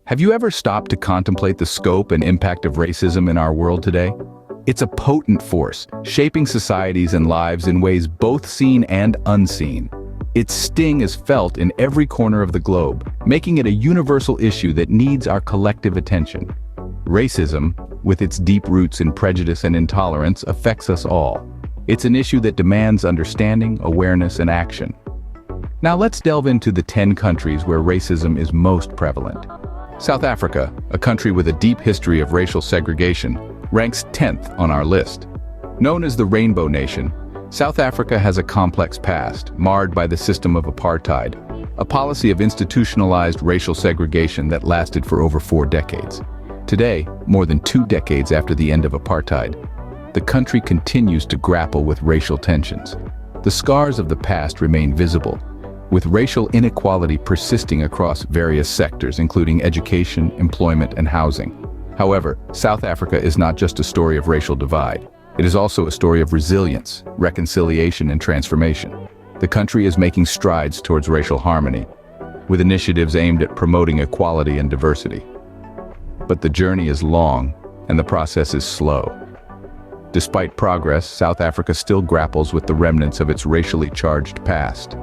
Have you ever stopped to contemplate the scope and impact of racism in our world today? It's a potent force, shaping societies and lives in ways both seen and unseen. Its sting is felt in every corner of the globe, making it a universal issue that needs our collective attention. Racism, with its deep roots in prejudice and intolerance, affects us all. It's an issue that demands understanding, awareness, and action. Now let's delve into the 10 countries where racism is most prevalent. South Africa, a country with a deep history of racial segregation, ranks 10th on our list. Known as the Rainbow Nation, South Africa has a complex past, marred by the system of apartheid, a policy of institutionalized racial segregation that lasted for over 4 decades. Today, more than 2 decades after the end of apartheid, the country continues to grapple with racial tensions. The scars of the past remain visible, with racial inequality persisting across various sectors, including education, employment, and housing. However, South Africa is not just a story of racial divide. It is also a story of resilience, reconciliation, and transformation. The country is making strides towards racial harmony, with initiatives aimed at promoting equality and diversity. But the journey is long, and the process is slow. Despite progress, South Africa still grapples with the remnants of its racially charged past.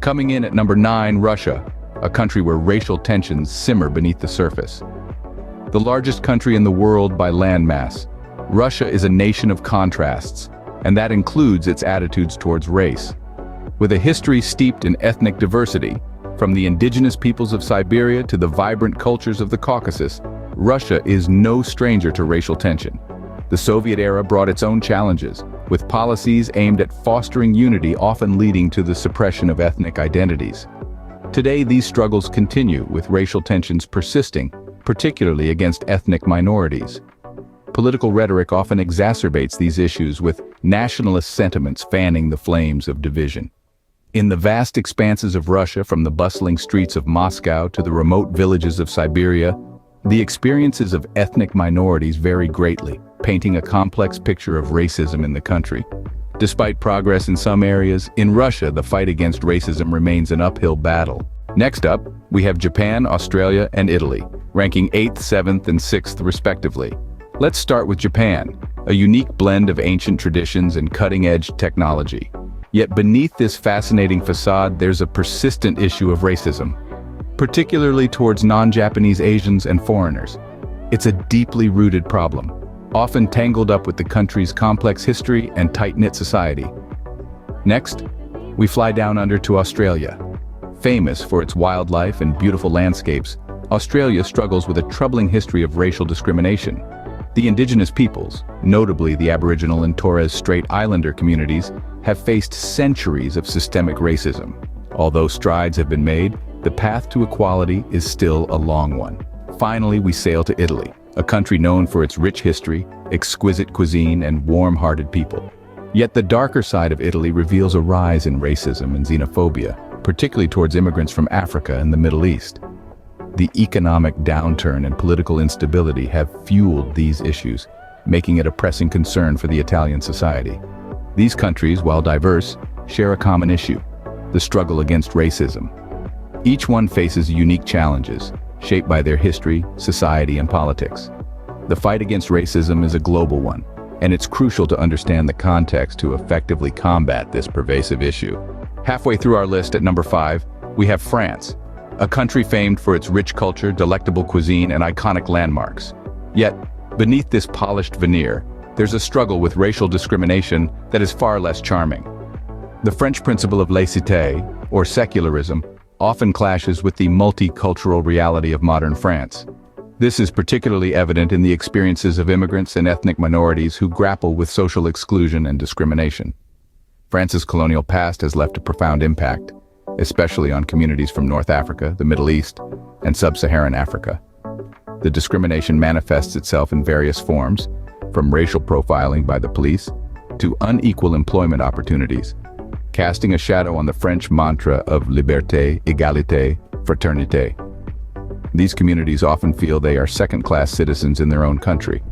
Coming in at number 9, Russia, a country where racial tensions simmer beneath the surface. The largest country in the world by landmass, Russia is a nation of contrasts, and that includes its attitudes towards race. With a history steeped in ethnic diversity, from the indigenous peoples of Siberia to the vibrant cultures of the Caucasus, Russia is no stranger to racial tension. The Soviet era brought its own challenges, with policies aimed at fostering unity often leading to the suppression of ethnic identities. Today, these struggles continue, with racial tensions persisting, particularly against ethnic minorities. Political rhetoric often exacerbates these issues, with nationalist sentiments fanning the flames of division. In the vast expanses of Russia, from the bustling streets of Moscow to the remote villages of Siberia, the experiences of ethnic minorities vary greatly, painting a complex picture of racism in the country. Despite progress in some areas, in Russia, the fight against racism remains an uphill battle. Next up, we have Japan, Australia, and Italy, ranking 8th, 7th, and 6th respectively. Let's start with Japan, a unique blend of ancient traditions and cutting-edge technology. Yet beneath this fascinating facade, there's a persistent issue of racism, particularly towards non-Japanese Asians and foreigners. It's a deeply rooted problem, often tangled up with the country's complex history and tight-knit society. Next, we fly down under to Australia. Famous for its wildlife and beautiful landscapes, Australia struggles with a troubling history of racial discrimination. The indigenous peoples, notably the Aboriginal and Torres Strait Islander communities, have faced centuries of systemic racism. Although strides have been made, the path to equality is still a long one. Finally, we sail to Italy, a country known for its rich history, exquisite cuisine, and warm-hearted people. Yet the darker side of Italy reveals a rise in racism and xenophobia, particularly towards immigrants from Africa and the Middle East. The economic downturn and political instability have fueled these issues, making it a pressing concern for the Italian society. These countries, while diverse, share a common issue: the struggle against racism. Each one faces unique challenges, shaped by their history, society, and politics. The fight against racism is a global one, and it's crucial to understand the context to effectively combat this pervasive issue. Halfway through our list at number 5, we have France, a country famed for its rich culture, delectable cuisine, and iconic landmarks. Yet, beneath this polished veneer, there's a struggle with racial discrimination that is far less charming. The French principle of laïcité, or secularism, often clashes with the multicultural reality of modern France. This is particularly evident in the experiences of immigrants and ethnic minorities who grapple with social exclusion and discrimination. France's colonial past has left a profound impact, especially on communities from North Africa, the Middle East, and Sub-Saharan Africa. The discrimination manifests itself in various forms, from racial profiling by the police to unequal employment opportunities, casting a shadow on the French mantra of liberté, égalité, fraternité. These communities often feel they are second-class citizens in their own country.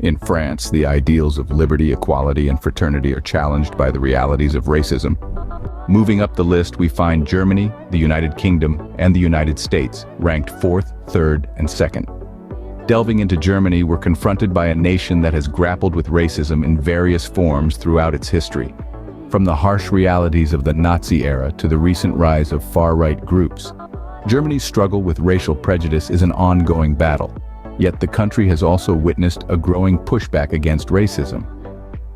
In France, the ideals of liberty, equality, and fraternity are challenged by the realities of racism. Moving up the list, we find Germany, the United Kingdom, and the United States, ranked 4th, 3rd, and 2nd. Delving into Germany, we're confronted by a nation that has grappled with racism in various forms throughout its history. From the harsh realities of the Nazi era to the recent rise of far-right groups, Germany's struggle with racial prejudice is an ongoing battle. Yet the country has also witnessed a growing pushback against racism,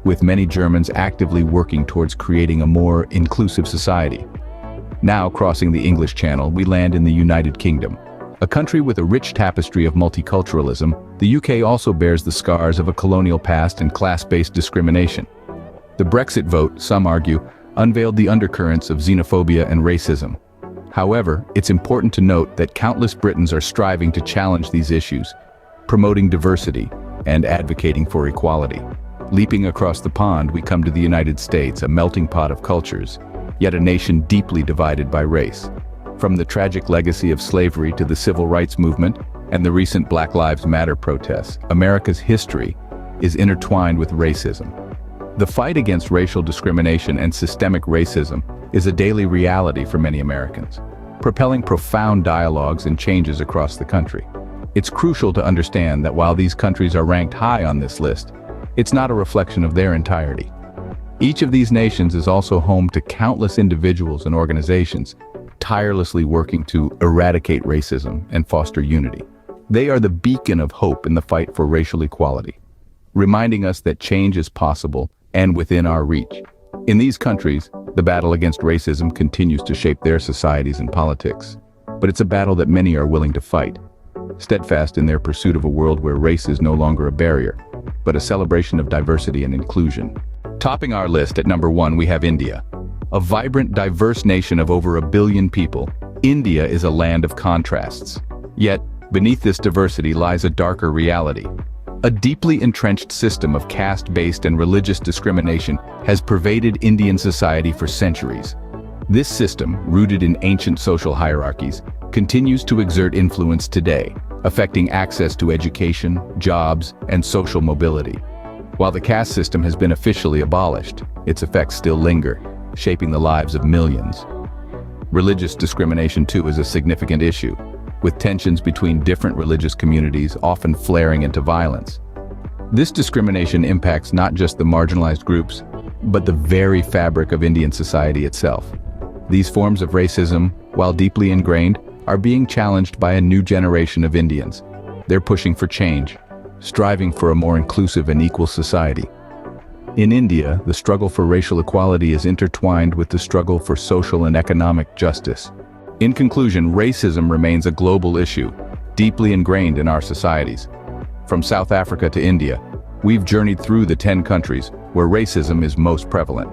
with many Germans actively working towards creating a more inclusive society. Now, crossing the English Channel, we land in the United Kingdom. A country with a rich tapestry of multiculturalism, the UK also bears the scars of a colonial past and class-based discrimination. The Brexit vote, some argue, unveiled the undercurrents of xenophobia and racism. However, it's important to note that countless Britons are striving to challenge these issues, promoting diversity and advocating for equality. Leaping across the pond, we come to the United States, a melting pot of cultures, yet a nation deeply divided by race. From the tragic legacy of slavery to the civil rights movement and the recent Black Lives Matter protests, America's history is intertwined with racism. The fight against racial discrimination and systemic racism is a daily reality for many Americans, propelling profound dialogues and changes across the country. It's crucial to understand that while these countries are ranked high on this list, it's not a reflection of their entirety. Each of these nations is also home to countless individuals and organizations tirelessly working to eradicate racism and foster unity. They are the beacon of hope in the fight for racial equality, reminding us that change is possible and within our reach. In these countries, the battle against racism continues to shape their societies and politics, but it's a battle that many are willing to fight, steadfast in their pursuit of a world where race is no longer a barrier, but a celebration of diversity and inclusion. Topping our list at number 1, we have India. A vibrant, diverse nation of over 1 billion people, India is a land of contrasts. Yet, beneath this diversity lies a darker reality. A deeply entrenched system of caste-based and religious discrimination has pervaded Indian society for centuries. This system, rooted in ancient social hierarchies, continues to exert influence today, affecting access to education, jobs, and social mobility. While the caste system has been officially abolished, its effects still linger, shaping the lives of millions. Religious discrimination, too, is a significant issue, with tensions between different religious communities often flaring into violence. This discrimination impacts not just the marginalized groups, but the very fabric of Indian society itself. These forms of racism, while deeply ingrained, are being challenged by a new generation of Indians. They're pushing for change, striving for a more inclusive and equal society. In India, the struggle for racial equality is intertwined with the struggle for social and economic justice. In conclusion, racism remains a global issue, deeply ingrained in our societies. From South Africa to India, we've journeyed through the 10 countries where racism is most prevalent.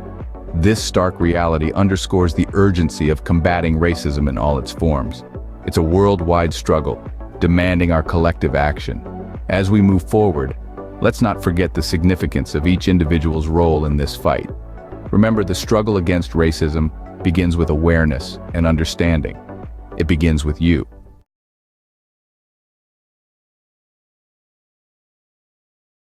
This stark reality underscores the urgency of combating racism in all its forms. It's a worldwide struggle, demanding our collective action. As we move forward, let's not forget the significance of each individual's role in this fight. Remember, the struggle against racism begins with awareness and understanding. It begins with you.